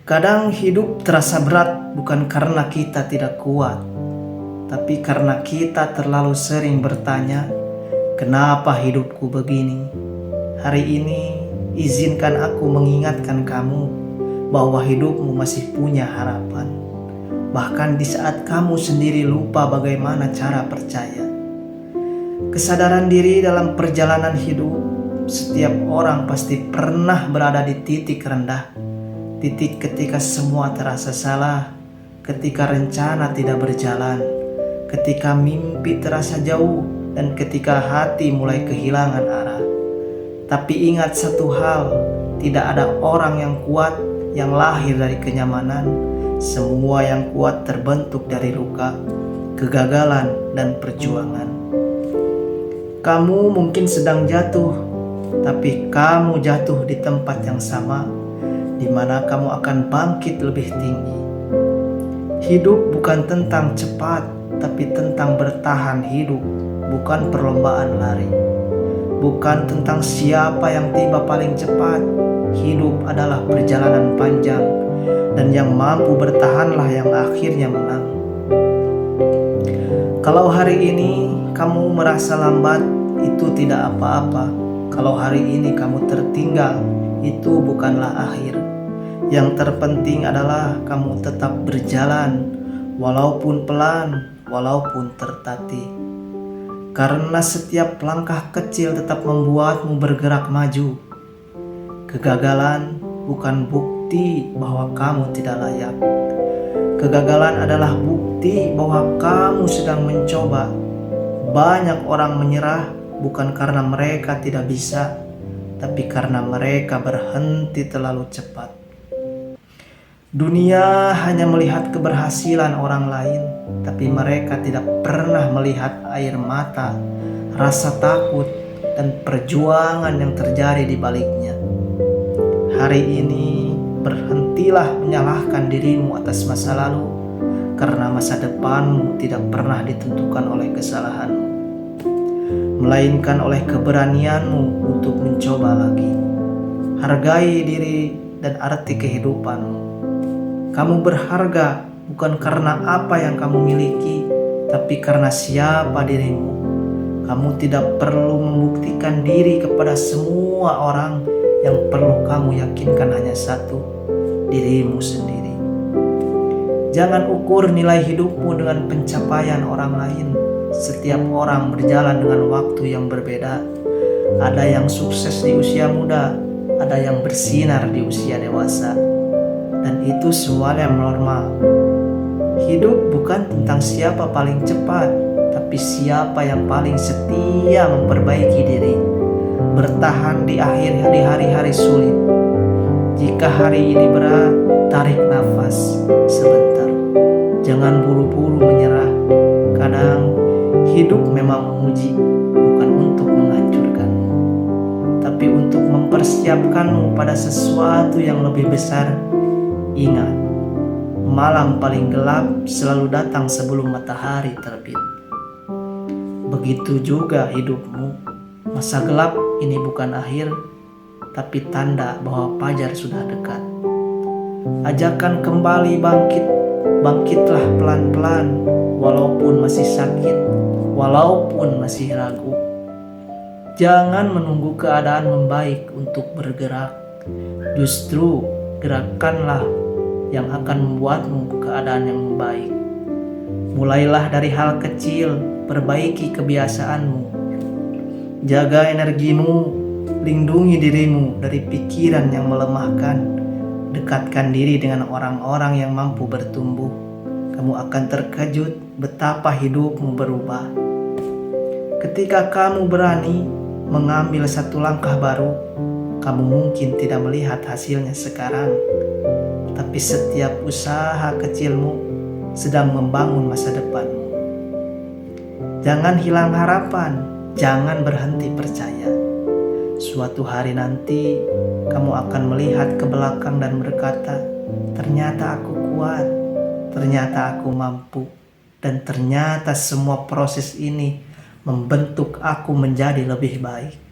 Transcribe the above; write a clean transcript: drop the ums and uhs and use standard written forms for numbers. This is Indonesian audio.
Kadang hidup terasa berat bukan karena kita tidak kuat, tapi karena kita terlalu sering bertanya, kenapa hidupku begini? Hari ini izinkan aku mengingatkan kamu bahwa hidupmu masih punya harapan. Bahkan di saat kamu sendiri lupa bagaimana cara percaya. Kesadaran diri dalam perjalanan hidup, setiap orang pasti pernah berada di titik rendah. Titik ketika semua terasa salah, ketika rencana tidak berjalan, ketika mimpi terasa jauh, dan ketika hati mulai kehilangan arah. Tapi ingat satu hal, tidak ada orang yang kuat yang lahir dari kenyamanan. Semua yang kuat terbentuk dari luka, kegagalan, dan perjuangan. Kamu mungkin sedang jatuh, tapi kamu jatuh di tempat yang sama, di mana kamu akan bangkit lebih tinggi. Hidup bukan tentang cepat, tapi tentang bertahan hidup, bukan perlombaan lari. Bukan tentang siapa yang tiba paling cepat. Hidup adalah perjalanan panjang, dan yang mampu bertahanlah yang akhirnya menang. Kalau hari ini kamu merasa lambat, itu tidak apa-apa. Kalau hari ini kamu tertinggal, itu bukanlah akhir. Yang terpenting adalah kamu tetap berjalan, walaupun pelan, walaupun tertatih. Karena setiap langkah kecil tetap membuatmu bergerak maju. Kegagalan bukan bukti bahwa kamu tidak layak. Kegagalan adalah bukti bahwa kamu sedang mencoba. Banyak orang menyerah bukan karena mereka tidak bisa, tapi karena mereka berhenti terlalu cepat. Dunia hanya melihat keberhasilan orang lain, tapi mereka tidak pernah melihat air mata, rasa takut, dan perjuangan yang terjadi di baliknya. Hari ini berhentilah menyalahkan dirimu atas masa lalu, karena masa depanmu tidak pernah ditentukan oleh kesalahanmu, melainkan oleh keberanianmu untuk mencoba lagi. Hargai diri dan arti kehidupanmu. Kamu berharga bukan karena apa yang kamu miliki, tapi karena siapa dirimu. Kamu tidak perlu membuktikan diri kepada semua orang. Yang perlu kamu yakinkan hanya satu, dirimu sendiri. Jangan ukur nilai hidupmu dengan pencapaian orang lain. Setiap orang berjalan dengan waktu yang berbeda. Ada yang sukses di usia muda, ada yang bersinar di usia dewasa. Dan itu semuanya normal. Hidup bukan tentang siapa paling cepat, tapi siapa yang paling setia memperbaiki diri. Bertahan di hari-hari sulit. Jika hari ini berat, tarik nafas sebentar. Jangan buru-buru menyerah. Kadang hidup memang menguji, bukan untuk menghancurkanmu, tapi untuk mempersiapkanmu pada sesuatu yang lebih besar. Ingat, malam paling gelap selalu datang sebelum matahari terbit. Begitu juga hidupmu. Masa gelap ini bukan akhir, tapi tanda bahwa fajar sudah dekat. Ajakan kembali bangkit. Bangkitlah pelan-pelan, walaupun masih sakit, walaupun masih ragu. Jangan menunggu keadaan membaik untuk bergerak. Justru gerakanlah yang akan membuatmu keadaan yang membaik. Mulailah dari hal kecil, perbaiki kebiasaanmu. Jaga energimu, lindungi dirimu dari pikiran yang melemahkan. Dekatkan diri dengan orang-orang yang mampu bertumbuh. Kamu akan terkejut betapa hidupmu berubah. Ketika kamu berani mengambil satu langkah baru, kamu mungkin tidak melihat hasilnya sekarang, tapi setiap usaha kecilmu sedang membangun masa depanmu. Jangan hilang harapan, jangan berhenti percaya. Suatu hari nanti kamu akan melihat ke belakang dan berkata, ternyata aku kuat, ternyata aku mampu, dan ternyata semua proses ini membentuk aku menjadi lebih baik.